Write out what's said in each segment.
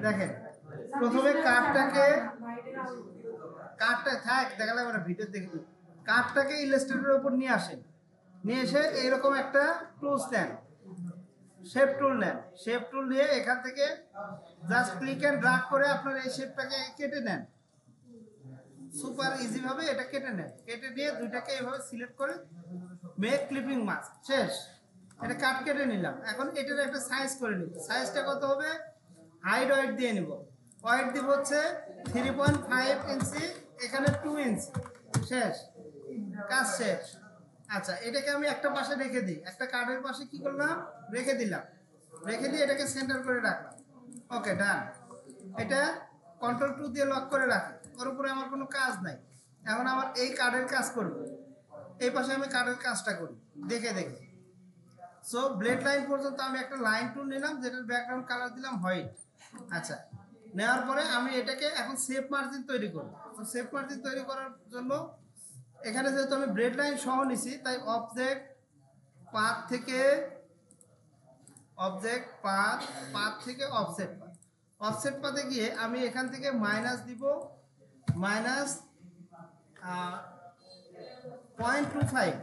দেখেন প্রথমে কার্ডটা থাক দেখালে আমরা ভিডিও দেখি, কার্ডটাকে ইলাস্ট্রেটরের উপর নিয়ে আসেন, নিয়ে এসে এইরকম একটা টুলস নেন, শেপ টুল নেন। শেপ টুল নিয়ে এখান থেকে জাস্ট ক্লিক এন্ড ড্র্যাগ করে আপনার এই শেপটাকে কেটে নেন, সুপার ইজি ভাবে এটা কেটে নেন। কেটে দিয়ে দুইটাকে এইভাবে সিলেক্ট করে মেক ক্লিপিং মাস্ক, শেষ। এটা কাট কেটে নিলাম। এখন এটার একটা সাইজ করে নিব। সাইজটা কত হবে? হাইট ওয়েট দিয়ে নিব। ওয়েট দিব হচ্ছে 3.5 ইঞ্চি, এখানে 2 ইঞ্চি, শেষ, কাজ শেষ। আচ্ছা, এটাকে আমি একটা পাশে রেখে দিই, একটা কার্ডের পাশে কি করলাম, রেখে দিলাম। রেখে দিয়ে এটাকে সেন্টার করে রাখলাম। ওকে, ডান। এটা কন্ট্রোল 2 দিয়ে লক করে রাখি, ওর উপরে আমার কোনো কাজ নাই। এখন আমার এই কার্ডের কাজ করব, এই পাশে আমি কার্ডের কাজটা করি দেখে দেখে। সো ব্লেড লাইন পর্যন্ত আমি একটা লাইন টুল নিলাম, যেটার ব্যাকগ্রাউন্ড কালার দিলাম হোয়াইট। আচ্ছা, নেওয়ার পরে আমি এটাকে এখন শেপ মার্জিন তৈরি করব। তো শেপ মার্জিন তৈরি করার জন্য এখানে যেহেতু আমি ব্লেড লাইন সহ নিছি, তাই অবজেক্ট পাথ থেকে অফসেট পাথে গিয়ে আমি এখান থেকে মাইনাস দিব, মাইনাস 0.25,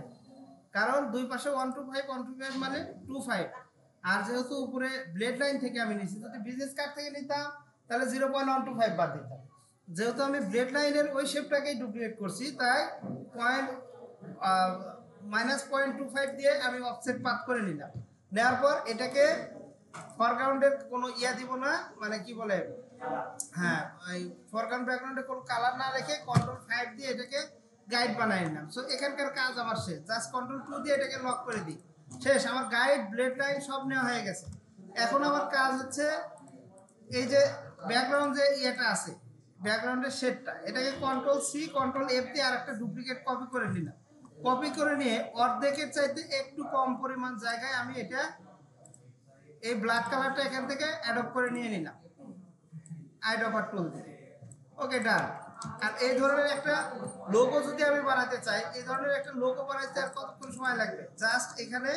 কারণ দুই পাশে 125 মানে 25। আর যেহেতু উপরে ব্লেড লাইন থেকে আমি নিচ্ছি, যদি বিজনেস কার্ড থেকে নিতাম তাহলে 0.125 বাদ দিতাম। যেহেতু আমি ব্লেড লাইনের ওই শেপটাকেই ডুপ্লিকেট করছি, তাই -0.25 দিয়ে আমি অফসেট পাথ করে নিলাম। নেওয়ার পর এটাকে ফরগ্রাউন্ডের কোনো ইয়া দিব না, মানে কি বলে, হ্যাঁ, ওই ফরগ্রাউন্ড ব্যাকগ্রাউন্ডে কোনো কালার না রেখে Ctrl+5 দিয়ে এটাকে গাইড বানাই নিলাম। সো এখানকার কাজ আমার শেষ। জাস্ট Ctrl+2 দিয়ে এটাকে লক করে দিই, শেষ। আমার গাইড, ব্লেড লাইন সব নেওয়া হয়ে গেছে। এখন আমার কাজ হচ্ছে এই যে ব্যাকগ্রাউন্ড যে ইয়েটা আছে, ব্যাকগ্রাউন্ডের শেডটা, এটাকে Ctrl+C Ctrl+F দিয়ে আর একটা ডুপ্লিকেট কপি করে নিলাম। কপি করে নিয়ে অর্ধেকের চাইতে একটু কম পরিমাণ জায়গায় আমি এটা এই ব্ল্যাক কালারটা এখান থেকে অ্যাডপ্ট করে নিয়ে নিলাম আইড্রপার টুল দিয়ে। ওকে, ডান। আর এই ধরনের একটা লোগো যদি আমি বানাতে চাই, এই ধরনের একটা লোগো বানাতে আর কতক্ষণ সময় লাগবে? জাস্ট এখানে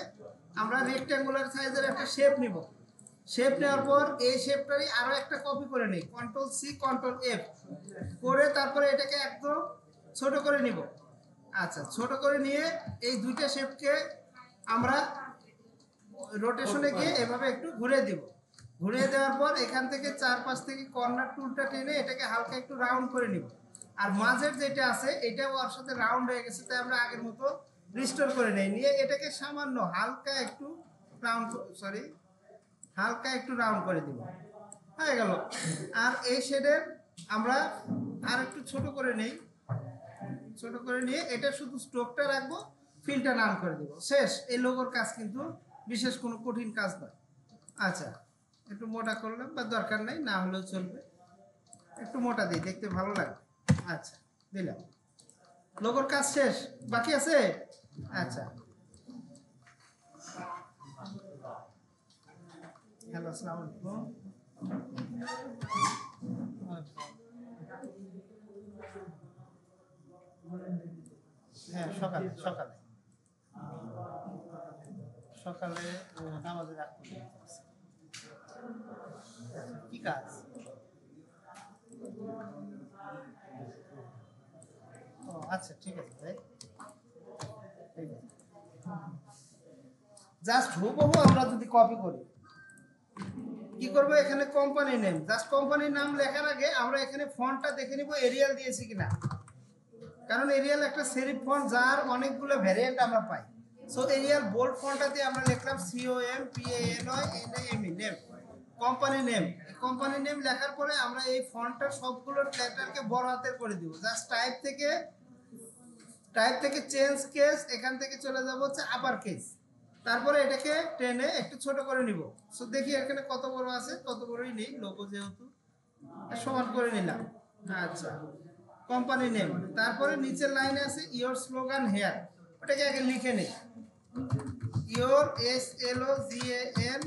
আমরা রেক্ট্যাঙ্গুলার সাইজের একটা শেপ নিব। শেপ নেওয়ার পর এই শেপটারই আরো একটা কপি করে নিই, Ctrl+C Ctrl+F করে তারপরে এটাকে একদম ছোট করে নিব। আচ্ছা, ছোট করে নিয়ে এই দুইটা শেপকে আমরা রোটেশনে গিয়ে এভাবে একটু ঘুরে দিব। ঘুরিয়ে দেওয়ার পর এখান থেকে চারপাশ থেকে কর্নার টুলটা টেনে এটাকে হালকা একটু রাউন্ড করে নিব। আর মাঝের যেটা আছে এটাও ওর সাথে রাউন্ড হয়ে গেছে, তাই আমরা আগের মতো রিস্টোর করে নেই। নিয়ে এটাকে সামান্য হালকা একটু রাউন্ড করে দিব, হয়ে গেল। আর এই শেডের আমরা আর একটু ছোট করে নেই, ছোট করে নিয়ে এটা শুধু স্ট্রোকটা রাখবো, ফিলটা নাম করে দেবো, শেষ। এই লোগোর কাজ কিন্তু বিশেষ কোনো কঠিন কাজ নয়। আচ্ছা, একটু মোটা করলাম, বা দরকার নেই, না হলেও চলবে, একটু মোটা দিই, দেখতে ভালো লাগে। আচ্ছা, দিলাম। লোগোর কাজ শেষ, বাকি আছে। আচ্ছা, হ্যালো, আসসালামু আলাইকুম। হ্যাঁ, সকালে নামাজের আগ পর্যন্ত আছে। কি কাজ? ও আচ্ছা, ঠিক আছে ভাই, ঠিক আছে। জাস্ট হুবহু আমরা যদি কপি করি, কি করব, এখানে কোম্পানি নেম, জাস্ট কোম্পানির নাম লেখার আগে আমরা এখানে ফন্টটা দেখে নিব এরিয়াল দিয়েছি কিনা, কারণ এরিয়াল একটা সেরিফ ফন্ট, যার অনেকগুলো ভ্যারিয়েন্ট আমরা পাই। সো এরিয়াল বোল্ড ফন্টটা দিয়ে আমরা লিখলাম COMPANY name, company name. Company name লেখার পরে আমরা এই ফন্টটার সবগুলো লেটারকে বড় হাতের করে দিব। জাস্ট টাইপ থেকে চেঞ্জ কেস, এখান থেকে চলে যাব হচ্ছে আপার কেস, তারপরে এটাকে টেনে একটু ছোট করে নিব। সো দেখি এখানে কত বড় আছে, তত বড়ই নেই, লোগো যেহেতু, সমান করে নিলাম। আচ্ছা, কোম্পানি নেম, তারপরে নিচের লাইনে আছে ইওর স্লোগান হেয়ার, ওটাকে আগে লিখে নেই, ইওর SLOGANHER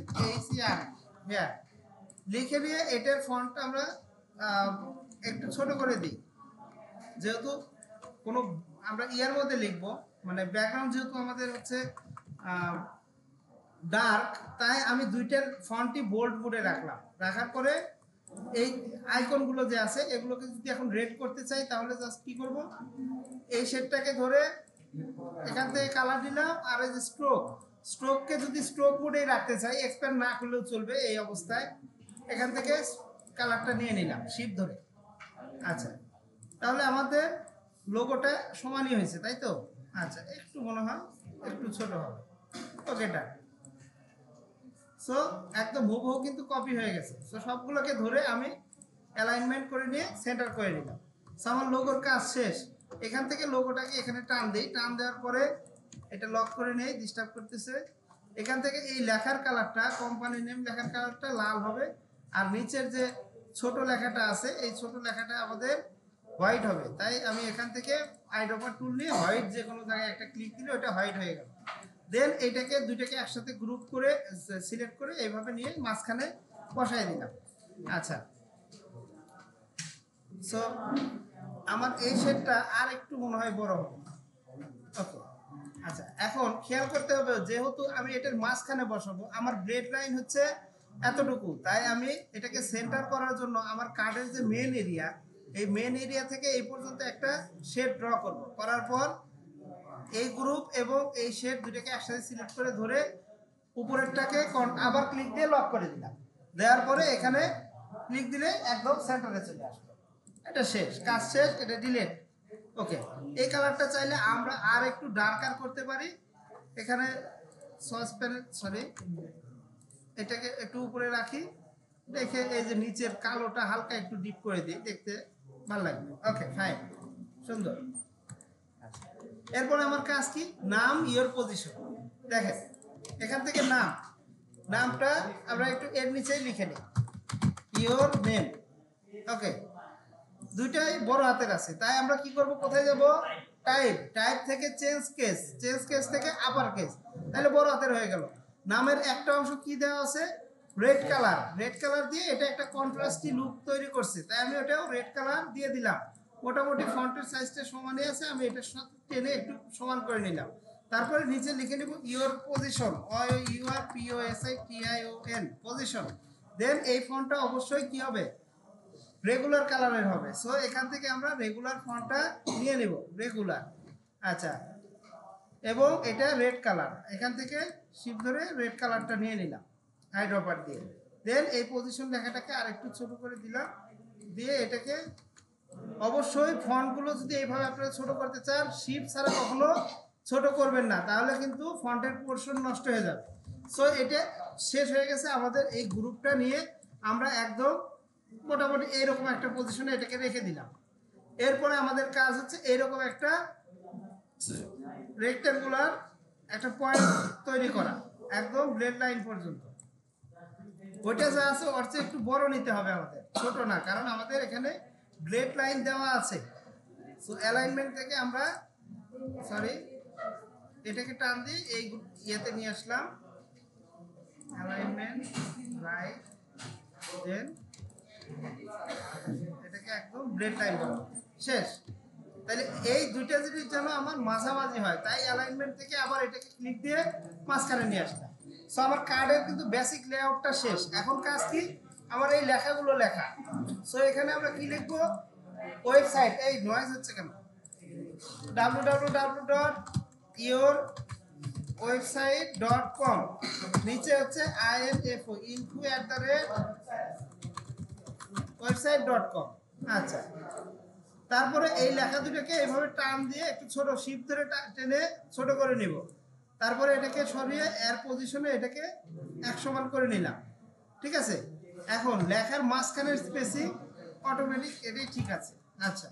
হেয়ার লিখে নিয়ে এটার ফন্টটা আমরা একটু ছোট করে দিই। যেহেতু কোনো আমরা ইয়ার মধ্যে লিখব, মানে ব্যাকগ্রাউন্ড যেহেতু আমাদের হচ্ছে ডার্ক, তাই আমি দুইটার ফন্টই বোল্ড মোডে রাখলাম। রাখার পরে এই আইকনগুলো যে আছে এগুলোকে যদি এখন রেড করতে চাই তাহলে জাস্ট কি করব, এই শেডটাকে ধরে এখান থেকে কালার দিলাম, আর এই যে স্ট্রোককে যদি স্ট্রোক মোডেই রাখতে চাই, এক্সপ্যান্ড না করলেও চলবে এই অবস্থায়, এখান থেকে কালারটা নিয়ে নিলাম শিপ ধরে। আচ্ছা, তাহলে আমাদের লোগোটা সমানই হয়েছে, তাই তো? আচ্ছা, একটু মনে হয় একটু ছোট হবে। ওকে, ডান। সো একদম হুবহু কিন্তু কপি হয়ে গেছে। সো সবগুলোকে ধরে আমি অ্যালাইনমেন্ট করে নিয়ে সেন্টার করে নিলাম। সো আমার লোগোর কাজ শেষ। এখান থেকে লোগোটাকে এখানে টান দিই, টান দেওয়ার পরে এটা লক করে নেই, ডিস্টার্ব করতেছে। এখান থেকে এই লেখার কালারটা, কোম্পানি নেম লেখার কালারটা লাল হবে, আর নিচের যে ছোট লেখাটা আছে এই ছোট লেখাটা আমাদের হোয়াইট হবে। তাই আমি এখান থেকে আইড্রপার টুল নিয়ে হোয়াইট যে কোনো জায়গায় একটা ক্লিক দিলে ওটা হোয়াইট হয়ে গেল। দেন এইটাকে দুইটাকে একসাথে গ্রুপ করে সিলেক্ট করে এইভাবে নিয়ে মাঝখানে বসাই দিলাম। আচ্ছা, সো আমার এই শেডটা আর একটু মনে হয় বড় হবে। ওকে, আচ্ছা, এখন খেয়াল করতে হবে যেহেতু আমি এটার মাঝখানে বসাবো, আমার ব্লেড লাইন হচ্ছে এতটুকু, তাই আমি এটাকে সেন্টার করার জন্য আমার কার্ডের যে মেন এরিয়া, এই মেন এরিয়া থেকে এই পর্যন্ত একটা শেড ড্র করব। করার পর এই গ্রুপ এবং এই শেড দুটাকে একসাথে সিলেক্ট করে ধরে উপরেরটাকে আবার ক্লিক দিয়ে লক করে দিলাম। দেওয়ার পরে এখানে ক্লিক দিলে একদম সেন্টারে চলে আসলো। এটা শেষ, কাজ শেষ, এটা ডিলিট। ওকে, এই কালারটা চাইলে আমরা আর একটু ডার্কার করতে পারি। এখানে এটাকে একটু উপরে রাখি, দেখে এই যে নিচের কালোটা হালকা একটু ডিপ করে দিই, দেখতে ভালো লাগবে। ওকে, ফাইন, সুন্দর। এরপরে আমার কাজ কি, নাম, ইওর পজিশন। দেখেন এখান থেকে নামটা আমরা একটু এর নিচেই লিখে নিই, ইওর নেম। ওকে, দুইটাই বড় হাতের আছে, তাই আমরা কি করব, কোথায় যাব, টাইপ থেকে চেঞ্জ কেস থেকে আপার কেস, তাহলে বড় হাতের হয়ে গেল। নামের একটা অংশ কি দেওয়া আছে, রেড কালার দিয়ে এটা একটা কন্ট্রাস্টি লুক তৈরি করছে, তাই আমি ওটাও রেড কালার দিয়ে দিলাম। মোটামুটি ফন্টের সাইজটা সমানই আছে, আমি এটার সাথে টেনে একটু সমান করে নিলাম। তারপরে নিচে লিখে নিব ইওর পজিশন, POSITION, পজিশন। দেন এই ফন্টটা অবশ্যই কি হবে, রেগুলার কালারের হবে। সো এখান থেকে আমরা রেগুলার ফন্টটা নিয়ে নেব, রেগুলার। আচ্ছা, এবং এটা রেড কালার, এখান থেকে শিপ ধরে রেড কালারটা নিয়ে নিলাম আইড্রপার দিয়ে। দেন এই পজিশন লেখাটাকে আরেকটু ছোট করে দিলাম, দিয়ে এটাকে অবশ্যই ফন্টগুলো যদি এইভাবে আপনারা ছোট করতে চান, শিপ ছাড়া কখনো ছোট করবেন না, তাহলে কিন্তু ফন্টের পোর্শন নষ্ট হয়ে যাবে। সো এটা শেষ হয়ে গেছে আমাদের এই গ্রুপটা নিয়ে, আমরা একদম মোটামুটি এইরকম একটা পজিশনে এটাকে রেখে দিলাম। এরপরে আমাদের কাজ হচ্ছে এইরকম একটা রেক্ট্যাঙ্গুলার একটা পয়েন্ট তৈরি করা, একদম ব্লেড লাইন পর্যন্ত। ওইটা যা আছে ওর চেয়ে একটু বড় নিতে হবে আমাদের, ছোট না, কারণ আমাদের এখানে ব্লেড লাইন দেওয়া আছে। সো অ্যালাইনমেন্ট থেকে আমরা এটাকে টান দিয়ে এই ইয়েতে নিয়ে আসলাম, অ্যালাইনমেন্ট রাইট, দেন এটাকে একদম ব্লেড লাইন করব, শেষ। তাহলে এই দুইটা জিনিস যেন আমার মাঝামাঝি হয়, তাই অ্যালাইনমেন্ট থেকে আবার এটাকে ক্লিক দিয়ে মাঝখানে নিয়ে আসলাম। সো আমার কার্ডের কিন্তু বেসিক লেআউটটা শেষ। এখন কাজ কি, আমার এই লেখাগুলো লেখা। সো এখানে আমরা কি লিখবো, ওয়েবসাইট, এই নয়েজ হচ্ছে কেন, www.yourwebsite.com, নিচে হচ্ছে info@website.com। আচ্ছা, তারপরে এই লেখা দুটোকে এইভাবে টান দিয়ে একটু ছোট শিপ ধরে টেনে ছোট করে নিব। তারপরে এটাকে সরিয়ে এর পজিশনে এটাকে এক সমান করে নিলাম, ঠিক আছে। এখন লেখার মাঝখানের স্পেসিং অটোমেটিক এটাই ঠিক আছে। আচ্ছা,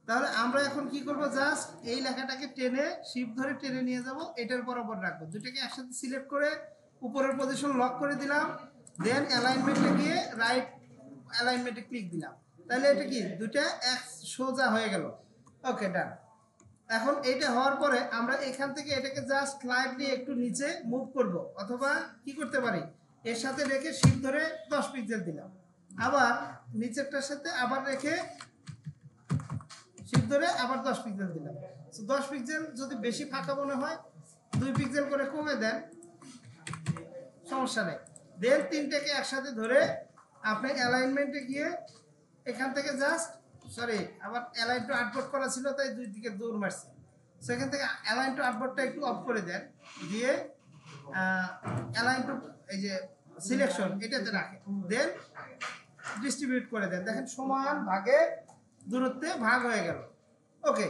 তাহলে আমরা এখন কি করব, জাস্ট এই লেখাটাকে টেনে শিপ ধরে টেনে নিয়ে যাব, এটার বরাবর রাখবো। দুটোকে একসাথে সিলেক্ট করে উপরের পজিশন লক করে দিলাম, দেন অ্যালাইনমেন্টে গিয়ে রাইট অ্যালাইনমেন্টে ক্লিক দিলাম, তাহলে এটা কি দুইটা এক সোজা হয়ে গেল। ওকে, ডান। এখন এইটা হওয়ার পরে আমরা এখান থেকে এটাকে জাস্ট স্লাইডলি একটু নিচে মুভ করব, অথবা কি করতে পারি, এর সাথে রেখে শিপ ধরে 10 পিক্সেল দিলাম, আবার নিচেরটার সাথে আবার রেখে শিপ ধরে আবার 10 পিক্সেল দিলাম। সো 10 পিক্সেল যদি বেশি ফাঁকা মনে হয় 2 পিক্সেল করে কমে দেন, সমস্যা নেই। দেন তিনটাকে একসাথে ধরে আপনি অ্যালাইনমেন্টে গিয়ে এখান থেকে জাস্ট সরি আবার অ্যালাইন টু আর্টবোর্ড করা ছিল তাই দুই দিকে দৌড় মারছে। সেখান থেকে অ্যালাইন টু আর্টবোর্ডটা একটু অফ করে দেন, দিয়ে অ্যালাইন টু এই যে সিলেকশন এটাতে রাখেন, দেন ডিস্ট্রিবিউট করে দেন। দেখেন সমান ভাগে দূরত্বে ভাগ হয়ে গেল। ওকে,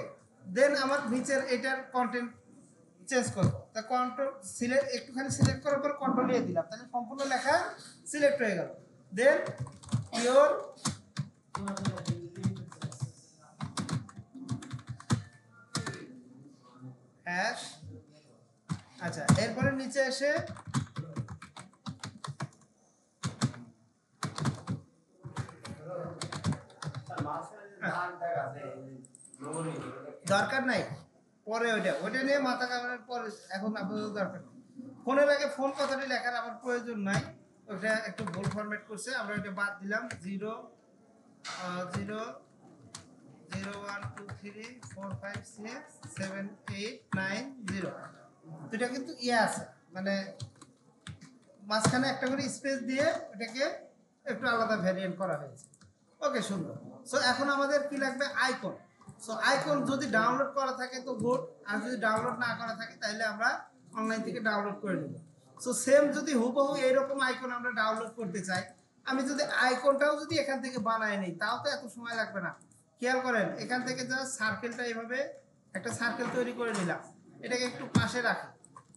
দেন আমার নিচের এটার কন্টেন্ট চেঞ্জ করবো, তা কন্ট্রোল সিলেক্ট একটুখানি সিলেক্ট করার পর কন্ট্রোল দিয়ে দিলাম, তাহলে সম্পূর্ণ লেখা সিলেক্ট হয়ে গেল। দেন পিওর হ্যাশ। আচ্ছা, এরপরে নিচে এসে দরকার নাই, পরে ওইটা নিয়ে মাথা কামানোর পরে এখন আপাতত দরকার নেই। ফোনের আগে ফোন কথাটি লেখার আমার প্রয়োজন নাই, ওটা একটু ভুল ফরম্যাট করছে, আমরা ওইটা বাদ দিলাম। 0 0 0 1 2 3 4 5 6 7 8 9 0 দুটা কিন্তু ইয়ে আছে, মানে মাঝখানে একটা করে স্পেস দিয়ে ওটাকে একটু আলাদা ভ্যারিয়েন্ট করা হয়েছে। ওকে, সুন্দর। সো এখন আমাদের কি লাগবে? আইকন। সো আইকন যদি ডাউনলোড করা থাকে তো গুড, আর যদি ডাউনলোড না করা থাকে তাহলে আমরা অনলাইন থেকে ডাউনলোড করে নেব। সো সেম যদি হুবহু এইরকম আইকন আমরা ডাউনলোড করতে চাই, আমি যদি আইকনটাও যদি এখান থেকে বানায় নিই তাও তো এত সময় লাগবে না। খেয়াল করেন, এখান থেকে জাস্ট সার্কেলটা এইভাবে একটা সার্কেল তৈরি করে নিলাম, এটাকে একটু পাশে রাখি,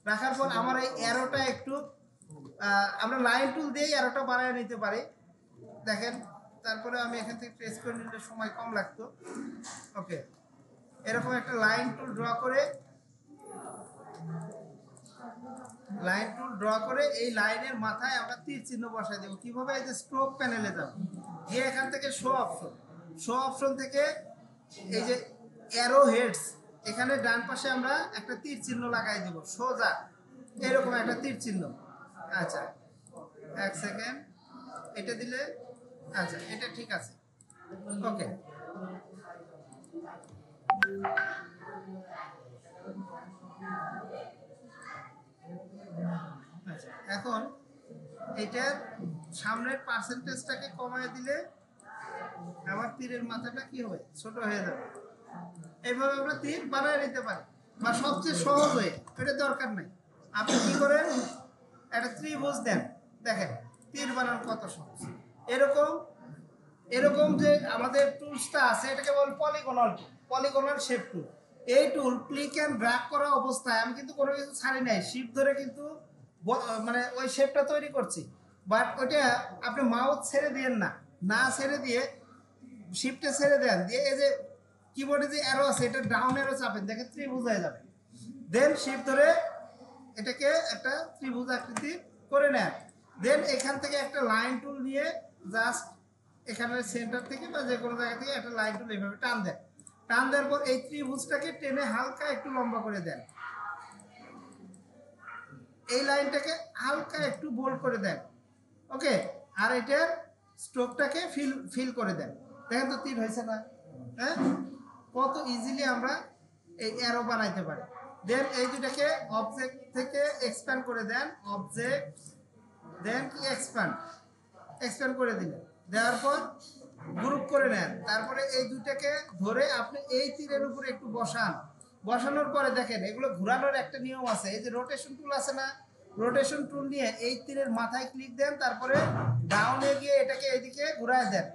রাখার পর আমার এই অ্যারোটা একটু আমরা লাইন টুল দিয়ে অ্যারোটা বানিয়ে নিতে পারি। দেখেন, তারপরে আমি এখান থেকে ট্রেস করে নিলে সময় কম লাগতো। ওকে, এরকম একটা লাইন টুল ড্র করে এই লাইনের মাথায় আমরা তীর চিহ্ন বসাই দেবো। কিভাবে? এই যে স্ট্রোক প্যানেলে যাব, গিয়ে এখান থেকে শো অপশন থেকে এই যে অ্যারো হেডস, এখানে ডান পাশে আমরা একটা তীর চিহ্ন লাগাই দেবো সোজা, এরকম একটা তীর চিহ্ন। আচ্ছা, এক সেকেন্ড, এটা দিলে আচ্ছা এটা ঠিক আছে। ওকে, আচ্ছা এখন এটার সামনের পার্সেন্টেজটাকে কমায় দিলে আমার তীরের মাথাটা কি হবে? ছোট হয়ে যাবে। এইভাবে আমরা তীর বানায় নিতে পারি, বা সবচেয়ে সহজ হয়ে এটা দরকার নাই, আপনি কি করেন একটা ত্রিভুজ দেন, দেখেন তীর বানানো কত সহজ। এরকম এরকম যে আমাদের টুলসটা আছে এটাকে বল পলিগনাল শেপ টুল। এই টুল ক্লিক অ্যান্ড ড্র্যাগ করা অবস্থায় আমি কিন্তু কোনো কিছু ছাড়ি নাই, শিফট ধরে কিন্তু মানে ওই শেপটা তৈরি করছি। বাট ওইটা আপনি মাউস ছেড়ে দিয়েন না ছেড়ে দিয়ে শিফটে ছেড়ে দেন, দিয়ে এই যে কিবোর্ডে যে অ্যারো আছে এটা ডাউন অ্যারো চাপেন, দেখেন ত্রিভুজ হয়ে যাবে। দেন শিফট ধরে এটাকে একটা ত্রিভুজ আকৃতি করে নেন। দেন এখান থেকে একটা লাইন টুল নিয়ে জাস্ট এখানে সেন্টার থেকে বা যে কোনো জায়গা থেকে একটা লাইন টুল এইভাবে টান দেওয়ার পর এই ত্রিভুজটাকে টেনে হালকা একটু লম্বা করে দেন, এই লাইনটাকে হালকা একটু বোল্ড করে দেন। ওকে, আর এটার স্ট্রোকটাকে ফিল করে দেন। দেখেন তো তীর হয়েছে না? হ্যাঁ, কত ইজিলি আমরা এই অ্যারো বানাইতে পারি। দেন এই দুটাকে অবজেক্ট থেকে এক্সপ্যান্ড করে দেন, অবজেক্ট দেন কি এক্সপ্যান্ড করে দিলেন, দেওয়ার পর গ্রুপ করে নেন। তারপরে এই দুটাকে ধরে আপনি এই তীরের উপরে একটু বসানোর পরে দেখেন এগুলো ঘোরানোর একটা নিয়ম আছে। এই যে রোটেশন টুল আছে না, রোটেশন টুল নিয়ে এই তীরের মাথায় ক্লিক দেন, তারপরে ডাউনে গিয়ে এটাকে এইদিকে ঘুরায় দেন,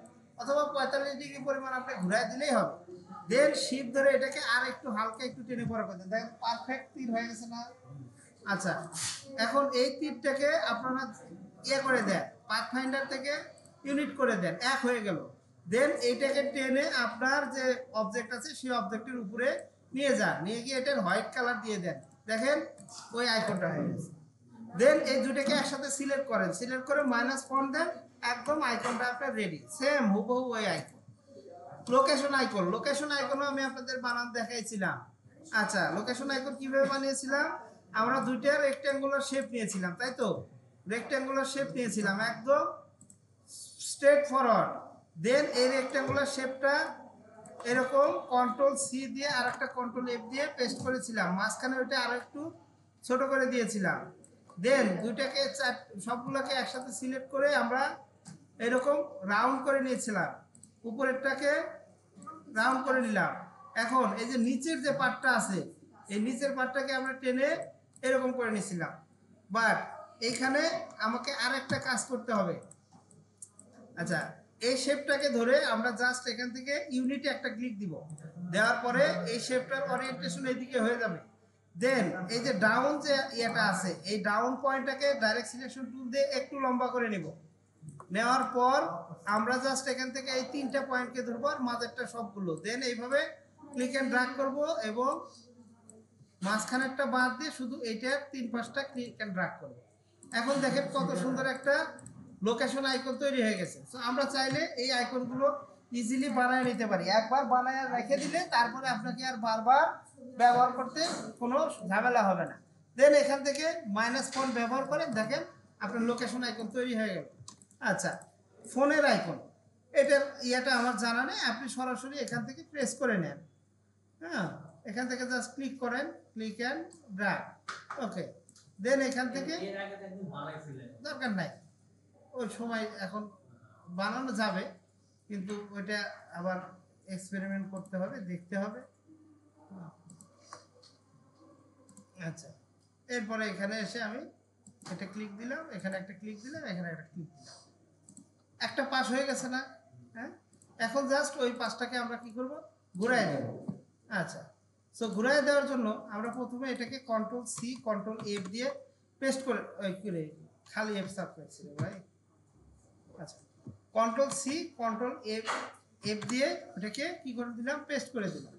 অথবা 45 ডিগ্রি পরিমাণ আপনি ঘুরায় দিলেই হবে। দেন শিফট ধরে এটাকে আর একটু হালকা একটু টেনে পরে করে দেন, দেখেন পারফেক্ট তীর হয়ে গেছে না? আচ্ছা, এখন এই তীরটাকে আপনারা করে দেন, পাথফাইন্ডার থেকে ইউনিট করে দেন, এক হয়ে গেল। দেন এইটাকে টেনে আপনার যে অবজেক্ট আছে সেই অবজেক্টের উপরে নিয়ে যান, নিয়ে গিয়ে এটার হোয়াইট কালার দিয়ে দেন, দেখেন ওই আইকনটা হয়ে গেছে। দেন এই দুটাকে একসাথে সিলেক্ট করে মাইনাস ফন্ট দেন, একদম আইকনটা আপনার রেডি, সেম হুবহু ওই আইকন। লোকেশন আইকনও আমি আপনাদের বানান দেখাইছিলাম। আচ্ছা, লোকেশন আইকন কিভাবে বানিয়েছিলাম? আমরা দুইটা রেক্ট্যাঙ্গুলার শেপ নিয়েছিলাম, তাই তো? রেক্ট্যাঙ্গুলার শেপ নিয়েছিলাম একদম স্ট্রেট ফরওয়ার্ড। দেন এই রেক্ট্যাঙ্গুলার শেপটা এরকম কন্ট্রোল সি দিয়ে আর একটা কন্ট্রোল এফ দিয়ে পেস্ট করেছিলাম, মাঝখানে ওইটা আরো একটু ছোট করে দিয়েছিলাম। দেন দুইটাকে সবগুলোকে একসাথে সিলেক্ট করে আমরা এরকম রাউন্ড করে নিয়েছিলাম, উপরেরটাকে রাউন্ড করে নিলাম। এখন এই যে নিচের যে পার্টটা আছে এই নিচের পার্টটাকে আমরা টেনে এরকম করে নিয়েছিলাম, বাট এইখানে আমাকে আরেকটা কাজ করতে হবে। আচ্ছা, এই শেপটাকে ধরে আমরা জাস্ট এখান থেকে ইউনিটে একটা ক্লিক দিব, দেওয়ার পরে এই শেপটার ওরিয়েন্টেশন এদিকে হয়ে যাবে। দেন এই যে ডাউন যে ইয়েটা আছে এই ডাউন পয়েন্টটাকে ডাইরেক্ট সিলেকশন টুল দিয়ে একটু লম্বা করে নিব। নেওয়ার পর আমরা জাস্ট এখান থেকে এই 3টা পয়েন্টকে ধরবো আর মাঝেরটা সবগুলো, দেন এইভাবে ক্লিক এন্ড ড্র্যাগ করব এবং মাঝখানেরটা বাদ দিয়ে শুধু এইটার 3-5টা ক্লিক এন্ড ড্র্যাগ করব। এখন দেখেন কত সুন্দর একটা লোকেশন আইকন তৈরি হয়ে গেছে। সো আমরা চাইলে এই আইকনগুলো ইজিলি বানায় নিতে পারি, একবার বানায় রেখে দিলে তারপরে আপনাকে আর বারবার ব্যবহার করতে কোনো ঝামেলা হবে না। দেন এখান থেকে মাইনাস ফোন ব্যবহার করে দেখেন আপনার লোকেশন আইকন তৈরি হয়ে গেল। আচ্ছা, ফোনের আইকন এটার ইয়েটা আমার জানা নেই, আপনি সরাসরি এখান থেকে প্রেস করে নেন। হ্যাঁ, এখান থেকে জাস্ট ক্লিক করেন, ক্লিক অ্যান্ড ড্র্যাগ। ওকে, দেন এখান থেকে দরকার নাই, ওই সময় এখন বানানো যাবে কিন্তু ওইটা আবার এক্সপেরিমেন্ট করতে হবে, দেখতে হবে। আচ্ছা, এরপরে এখানে এসে আমি এটা ক্লিক দিলাম, এখানে একটা ক্লিক দিলাম, এখানে একটা ক্লিক দিলাম, একটা পাস হয়ে গেছে না? হ্যাঁ, এখন জাস্ট ওই পাসটাকে আমরা কি করব, ঘুরাই দেব। আচ্ছা, সো ঘুরাই দেওয়ার জন্য আমরা প্রথমে এটাকে কন্ট্রোল সি কন্ট্রোল এফ দিয়ে পেস্ট করে ওই করে খালি এফ সাব করেছিল ভাই। আচ্ছা, কন্ট্রোল সি কন্ট্রোল এফ দিয়ে এটাকে কি করে দিলাম, পেস্ট করে দিলাম।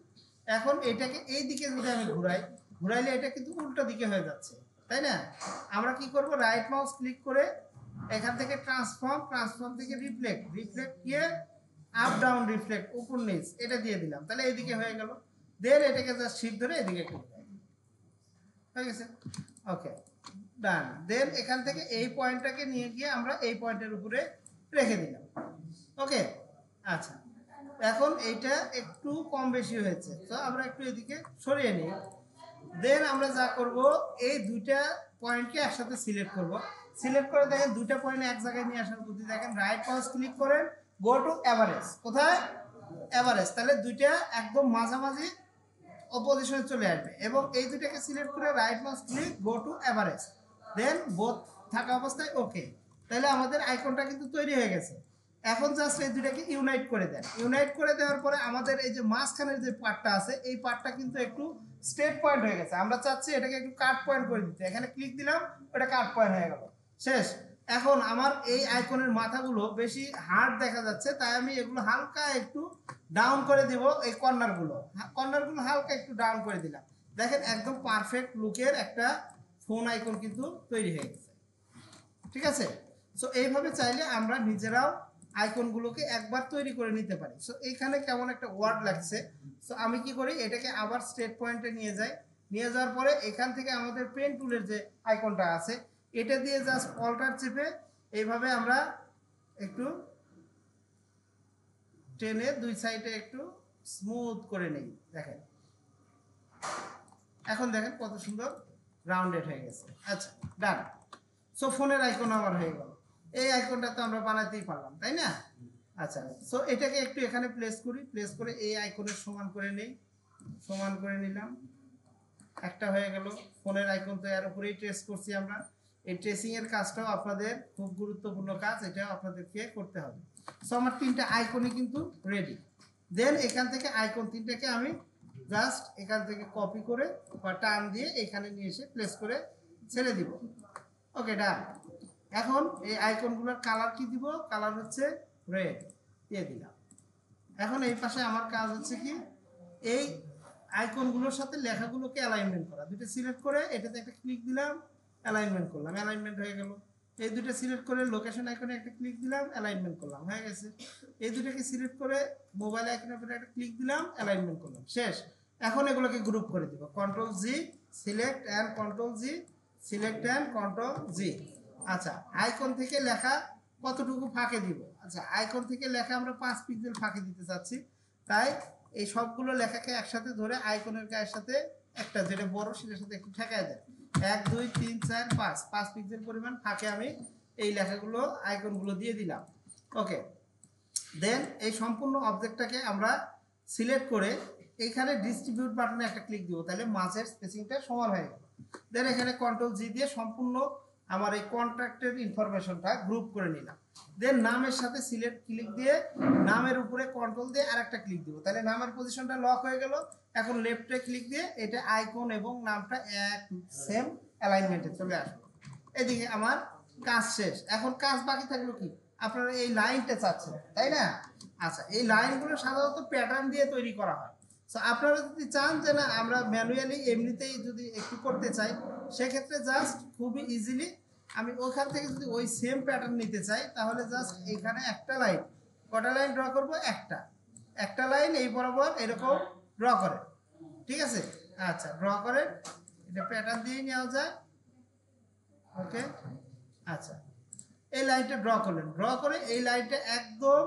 এখন এটাকে এই দিকে যদি আমি ঘুরাইলে এটা কিন্তু উল্টো দিকে হয়ে যাচ্ছে, তাই না? আমরা কি করব, রাইট মাউস ক্লিক করে এখান থেকে ট্রান্সফর্ম থেকে রিফ্লেক্ট গিয়ে আপ ডাউন রিফ্লেক্ট উপর নিচ এটা দিয়ে দিলাম, তাহলে এইদিকে হয়ে গেল। দেন এটাকে জাস্ট শিফট ধরে এদিকে হয়ে গেছে। ওকে, ডান। দেন এখান থেকে এই পয়েন্টটাকে নিয়ে গিয়ে আমরা এই পয়েন্টের উপরে রেখে দিলাম। ওকে, আচ্ছা, এখন এইটা একটু কম বেশি হয়েছে, তো আমরা একটু এদিকে সরিয়ে নিই। দেন আমরা যা করব, এই দুইটা পয়েন্টকে একসাথে সিলেক্ট করব। সিলেক্ট করে দেখেন দুইটা পয়েন্ট এক জায়গায় নিয়ে আসার বুদ্ধি দেখেন, রাইট মাউস ক্লিক করেন, গো টু এভারেজ। কোথায়? এভারেজ। তাহলে দুইটা একদম মাঝামাঝি অপোজিশনে চলে আসবে এবং এই দুইটাকে সিলেক্ট করে right mouse click, go to average, then both থাকা অবস্থায় ওকে। তাহলে আমাদের আইকনটা কিন্তু তৈরি হয়ে গেছে। এখন জাস্ট এই দুটাকে ইউনাইট করে দেন। ইউনাইট করে দেওয়ার পরে আমাদের এই যে মাঝখানের যে পার্টটা আছে এই পার্টটা কিন্তু একটু স্ট্রেট পয়েন্ট হয়ে গেছে, আমরা চাচ্ছি এটাকে একটু কাট পয়েন্ট করে দিতে। এখানে ক্লিক দিলাম, ওটা কাট পয়েন্ট হয়ে গেল, শেষ। এখন আমার এই আইকনের মাথাগুলো বেশি হার্ড দেখা যাচ্ছে, তাই আমি এগুলো হালকা একটু ডাউন করে দিব। এই কর্নারগুলো হালকা একটু ডাউন করে দিলাম, দেখেন একদম পারফেক্ট লুকের একটা ফোন আইকন কিন্তু তৈরি হয়ে গেছে। ঠিক আছে, সো এইভাবে চাইলে আমরা নিজেরাও আইকনগুলোকে একবার তৈরি করে নিতে পারি। সো এইখানে কেমন একটা ওয়ার্ড লাগছে, সো আমি কি করি, এটাকে আবার স্টেট পয়েন্টে নিয়ে যাই। নিয়ে যাওয়ার পরে এখান থেকে আমাদের পেন টুলের যে আইকনটা আছে এটা দিয়ে জাস্ট অল্টার চেপে এইভাবে আমরা একটু টেনে দুই সাইডে একটু স্মুথ করে নেই। দেখেন, এখন দেখেন কত সুন্দর রাউন্ডেড হয়ে গেছে। আচ্ছা, ডান। সো ফোনের আইকন আমার হয়ে গেল। এই আইকনটা তো আমরা বানাতেই পারলাম, তাই না? আচ্ছা, সো এটাকে একটু এখানে প্লেস করি, প্লেস করে এই আইকনের সমান করে নেই, সমান করে নিলাম, একটা হয়ে গেল। ফোনের আইকন তো এর উপরেই ট্রেস করছি আমরা। এই ট্রেসিং এর কাজটাও আপনাদের খুব গুরুত্বপূর্ণ কাজ, এটাও আপনাদেরকে করতে হবে। সো আমার 3টা আইকনই কিন্তু রেডি। দেন এখান থেকে আইকন 3টাকে আমি জাস্ট এখান থেকে কপি করে বা টান দিয়ে এখানে নিয়ে এসে প্লেস করে ছেড়ে দিব। ওকে, ডান। এখন এই আইকনগুলোর কালার কি দিব, কালার হচ্ছে রেড দিয়ে দিলাম। এখন এই পাশে আমার কাজ হচ্ছে কি, এই আইকনগুলোর সাথে লেখাগুলোকে অ্যালাইনমেন্ট করা। দুটো সিলেক্ট করে এটাতে একটা ক্লিক দিলাম, অ্যালাইনমেন্ট করলাম, অ্যালাইনমেন্ট হয়ে গেল। এই দুটো সিলেক্ট করে লোকেশন আইকনে একটা ক্লিক দিলাম, অ্যালাইনমেন্ট করলাম, হয়ে গেছে। এই দুটোকে সিলেক্ট করে মোবাইল আইকনের উপরে একটা ক্লিক দিলাম, অ্যালাইনমেন্ট করলাম, শেষ। এখন এগুলোকে গ্রুপ করে দিব, control G, select and control G, select and control জি। আচ্ছা, আইকন থেকে লেখা কতটুকু ফাঁকে দিব? আচ্ছা, আইকন থেকে লেখা আমরা 5 পিক্সেল ফাঁকে দিতে চাচ্ছি, তাই এই সবগুলো লেখাকে একসাথে ধরে আইকনের গায়ের সাথে একটা যেটা বড় সেটার সাথে একটু ঠেকায় দেয়। 1 2 3 4 5 পিক্সেল পরিমাণ ফাঁকে আমি এই লেখাগুলো আইকনগুলো দিয়ে দিলাম। ওকে, দেন এই সম্পূর্ণ অবজেক্টটাকে আমরা সিলেক্ট করে এইখানে ডিস্ট্রিবিউট বাটনে একটা ক্লিক দিব, তাহলে মাঝের স্পেসিংটা সমান হয়ে গেল। দেন এখানে কন্ট্রোল জি দিয়ে সম্পূর্ণ আমার এই কন্ট্রাক্টের ইনফরমেশনটা গ্রুপ করে নিলাম। দেন নামের সাথে সিলেক্ট ক্লিক দিয়ে নামের উপরে কন্ট্রোল দিয়ে আরেকটা ক্লিক দিব, তাহলে নামের পজিশনটা লক হয়ে গেল। এখন লেফটে ক্লিক দিয়ে এটা আইকন এবং নামটা এক সেম অ্যালাইনমেন্টে চলে আসবে। এদিকে আমার কাজ শেষ। এখন কাজ বাকি থাকলো কি, আপনারা এই লাইনটা চাচ্ছেন তাই না? আচ্ছা, এই লাইনগুলো সাধারণত প্যাটার্ন দিয়ে তৈরি করা হয়। সো আপনারা যদি চান যে না আমরা ম্যানুয়ালি এমনিতেই যদি একটু করতে চাই, সেক্ষেত্রে জাস্ট খুবই ইজিলি আমি ওখান থেকে যদি ওই সেম প্যাটার্ন নিতে চাই, তাহলে জাস্ট এখানে একটা লাইন, কটা লাইন ড্র করব, একটা লাইন এই বরাবর এরকম ড্র করে, ঠিক আছে? আচ্ছা, ড্র করে এটা প্যাটার্ন দিয়ে নেওয়া যায়। ওকে, আচ্ছা, এই লাইনটা ড্র করলেন, ড্র করে এই লাইনটা একদম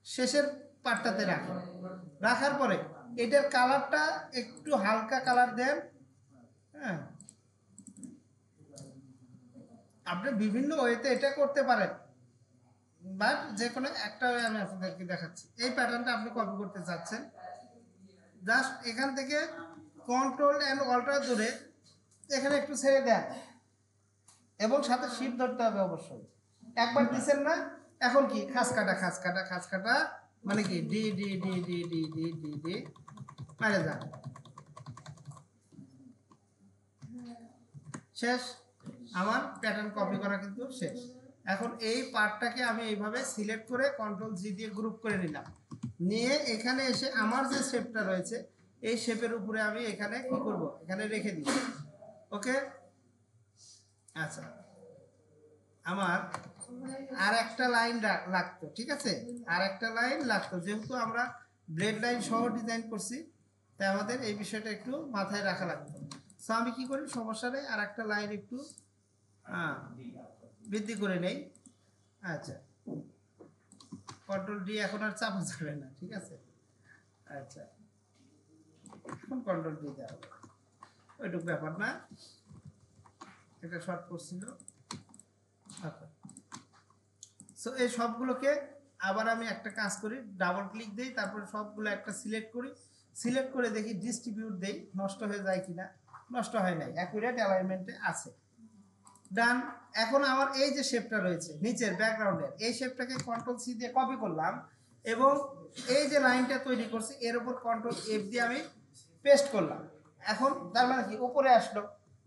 শেষের পার্টটাতে রাখেন। রাখার পরে এটার কালারটা একটু হালকা কালার দেন। হ্যাঁ, আপনি বিভিন্ন ওয়েতে এটা করতে পারেন, বাট যে কোনো একটা ওয়ে আমি আপনাদেরকে দেখাচ্ছি। এই প্যাটার্নটা আপনি কপি করতে চাচ্ছেন, জাস্ট এখান থেকে কন্ট্রোল অ্যান্ড অল্টার ধরে এখানে একটু ছেড়ে দেন এবং সাথে শিফট ধরতে হবে অবশ্যই। একবার দিচ্ছেন না, এখন কি খাস কাটা মানে কি D D D D D D D D মারে যান, শেষ। আমার প্যাটার্ন কপি করা কিন্তু শেষ। এখন এই পার্টটাকে আমি এইভাবে সিলেক্ট করে কন্ট্রোল জি দিয়ে গ্রুপ করে নিলাম, নিয়ে এখানে এসে আমার যে শেপটা রয়েছে এই শেপের উপরে আমি এখানে কি করব, এখানে রেখে দিই। ওকে, আচ্ছা, আমার আর একটা লাইন লাগতো, ঠিক আছে? আর একটা লাইন লাগতো, যেহেতু আমরা ব্লেড লাইন সহ ডিজাইন করছি, তাই আমাদের এই বিষয়টা একটু মাথায় রাখা লাগতো। সো আমি কি করি, সমস্যা নেই, আর একটা লাইন একটু বৃদ্ধি করে নেই। আচ্ছা, কন্ট্রোল ডি এখন আর চাপা যাবে না, ঠিক আছে? আচ্ছা, এখন কন্ট্রোল ডি দেওয়া হবে, ওইটুকু ব্যাপার না, এটা শর্ট করছিল। আচ্ছা, সো এই সবগুলোকে আবার আমি একটা কাজ করি, ডাবল ক্লিক দিই, তারপরে সবগুলো একটা সিলেক্ট করি, সিলেক্ট করে দেখি ডিস্ট্রিবিউট দেই, নষ্ট হয়ে যায় কিনা। নষ্ট হয় নাই, অ্যাকুরেট অ্যালাইনমেন্টে আছে। ডান। এখন আমার এই যে শেপটা রয়েছে নিচের ব্যাকগ্রাউন্ডের, এই শেপটাকে কন্ট্রোল সি দিয়ে কপি করলাম এবং এই যে লাইনটা তৈরি করছি এর উপর কন্ট্রোল এফ দিয়ে আমি পেস্ট করলাম। এখন তার মানে কি উপরে আসলো।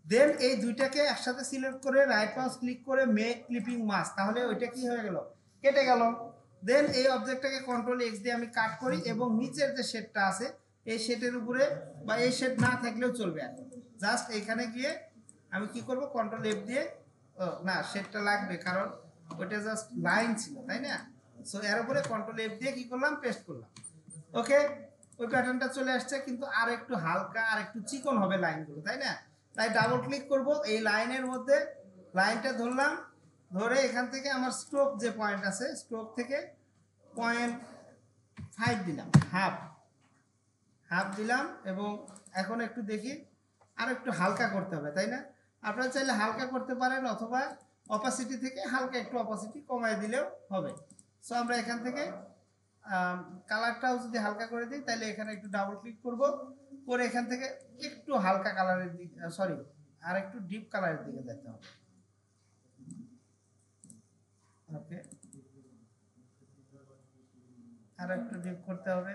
দেন এই দুইটাকে একসাথে সিলেক্ট করে রাইট মাউস ক্লিক করে মেক ক্লিপিং মাস্ক, তাহলে ওইটা কি হয়ে গেল, কেটে গেল। দেন এই অবজেক্টটাকে কন্ট্রোল এক্স দিয়ে আমি কাট করি এবং নিচের যে শেডটা আছে এই শেডের উপরে, বা এই শেড না থাকলেও চলবে, এখন জাস্ট এইখানে গিয়ে আমি কি করব, কন্ট্রোল এফ দিয়ে, ও না শেডটা লাগবে কারণ ওইটা জাস্ট লাইন ছিল তাই না? সো এর উপরে কন্ট্রোল এফ দিয়ে কি করলাম, পেস্ট করলাম। ওকে, ওই প্যাটার্নটা চলে আসছে, কিন্তু আর একটু হালকা আর একটু চিকন হবে লাইনগুলো, তাই না? তাই ডাবল ক্লিক করব এই লাইনের মধ্যে, লাইনটা ধরলাম, ধরে এখান থেকে আমার স্ট্রোক যে পয়েন্ট আছে স্ট্রোক থেকে 0.5 দিলাম, হাফ দিলাম। এবং এখন একটু দেখি আর একটু হালকা করতে হবে, তাই না? আপনারা চাইলে হালকা করতে পারেন, অথবা অপাসিটি থেকে হালকা একটু অপাসিটি কমায় দিলেও হবে। সো আমরা এখান থেকে কালারটাও যদি হালকা করে দিই, তাহলে এখানে একটু ডাবল ক্লিক করব, করে এখান থেকে একটু হালকা কালারের দিকে, সরি আর একটু ডিপ কালারের দিকে যেতে হবে। ওকে, আর একটু ডিপ করতে হবে।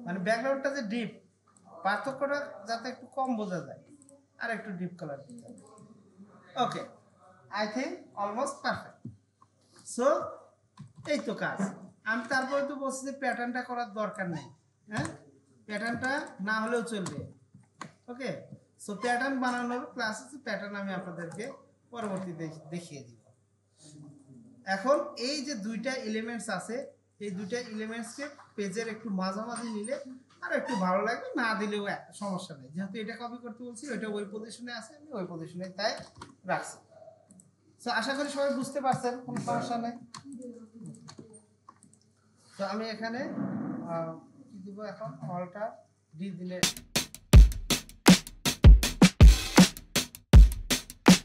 মানে ব্যাকগ্রাউন্ডটা যে ডিপ, পার্থক্যটা যাতে একটু কম বোঝা যায়, আর একটু ডিপ কালার দিতে হবে। Okay, I think almost perfect. So এই তো কাজ। আমি তারপরে তো বলছি যে প্যাটার্নটা করার দরকার নেই, হ্যাঁ, প্যাটার্নটা না হলেও চলবে। ওকে, সো প্যাটার্ন বানানোর ক্লাস আছে, প্যাটার্ন আমি আপনাদেরকে পরবর্তীতে দেখিয়ে দিব। এখন এই যে দুইটা এলিমেন্টস আছে, এই দুইটা এলিমেন্টসকে পেজের একটু মাঝামাঝি নিলে আর একটু ভালো লাগবে, না দিলেও সমস্যা নেই, যেহেতু এটা কপি করতে বলছি ওইটা ওই পজিশনে আছে, আমি ওই পজিশনে তাই রাখছি। তো আশা করি সবাই বুঝতে পারছেন, কোনো সমস্যা নেই। তো আমি এখানে কি দিব, এখন অল্টার ডি দিলে